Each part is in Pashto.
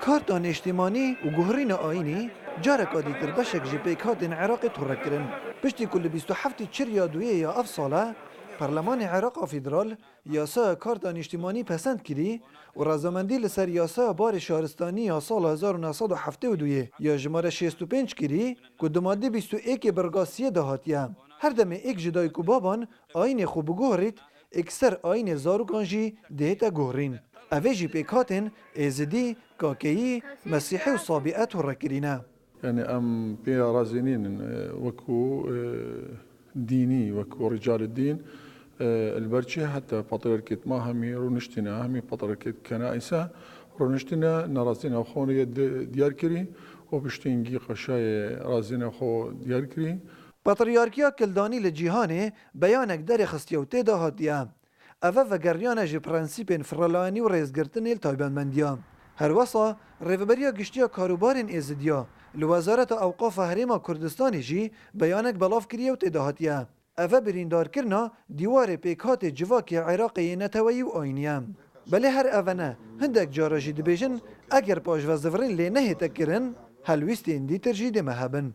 کارتان اجتماعی و گهرین آینی جارک آدیتر بشک جی پیک هاتین عراق تورکرن. پشتی کل 27 چریا دویه یا اف ساله پارلمان عراق فدرال یاسا کارتان اجتماعی پسند کری و رضامندی لسر یاسا بار شهرستانی یا سال 1972 یا جماره 65 کری که دماده 21 برگاسیه دهاتیه. هر دم ایک جدای کو بابان آین خوب گهرید اکثر آین زاروکانجی دهتا گهرین. اوه جی پیک هاتین ازدی كاكي مسيحي وصابئات والركرينا يعني ام بيا رازينين وكو ديني وكو رجال الدين البرشي حتى بطريركة ماهمي رونشتنا همي بطريركة كنائسة رونشتنا نرازينا وخوني ديار كري وبشتينجي قشاي رازينا وخو ديار كري بطريركيا كلداني لجيهاني بيانك داري خستيوتي دا هاتيا اوه وگریانه جی پرنسیپین فرالانی و ریزگرتنی تایبان مندیا. هر وصا ریوبریا گشتیا کاروبارین ازدیا لوزارت اوقاف هریما کردستانی جی بیانک بلاف کریه و تداهاتیه. اوه بریندار کرنا دیوار پیکات جواکی عراقی نتوی و آینیم. بله هر اوه نه هندک جارا جی دبیجن اگر پاش وزورین لی نهی تکرن هلویستین دی ترجی دی مهبن.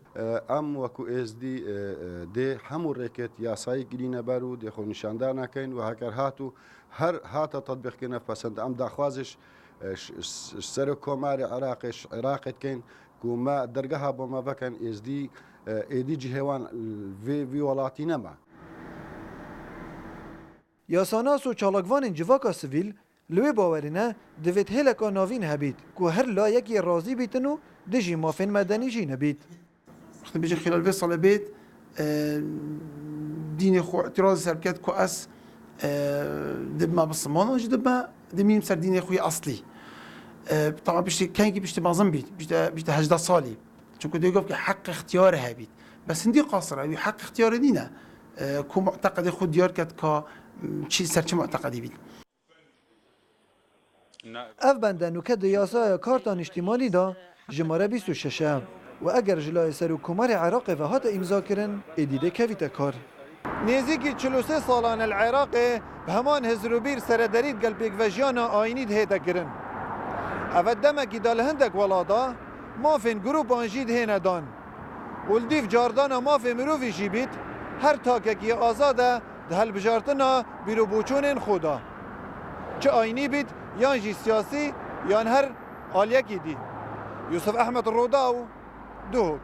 ام وکو از دی همو رکت یاسایی گرینه برو دی خو نشاندار نکن و هکر هاتو هر هاتا تطبیق کنه پسند ام داخوازش سر کمار عراقت کن که ما درگاه با ما وکن از دی ایدی جهوان وی ولاتی نما. یاساناس و چالاگوان جواکا سویل لوی باورینه دوید هلکا ناوین هبید که هر لا یکی راضی بیتنو دجی مافین مدنی جی نبید. وقتی بیجی خلال وی سال بید دین خو اعتراض سرکت که از دب ما بصمان و جدب ما دمیم سر دین خوی اصلی. طبعا بيشتي كان بيشتي معظم بيشتي هجدا صالي شو كده يقول حق اختياره هبيت بس ندي قاصر أبي حق اختيار دينا كو معتقد خود ديار كات كا شيء سرچ معتقدي بيت اف بندن وكد ياسا كارتان اجتماعي دا جماره 26 و اگر جلای سر حکومت عراق و هات امضا کرن ادیده کویتا کار نزدیکی 43 سالان العراق به همان هزروبیر سردرید گلپیک وجیانا آینی دهیتا کرن اول دمکی دال هندک ولادا مافین گروپ آنجید هیندان ولدیف جاردانا مافی مروفی جی بیت هر تاککی آزاده ده هل بجارتنا بیرو بوچونین خودا چه آینی بیت یان جی سیاسی یان هر آلیکی دی یوسف احمد الروداو دوک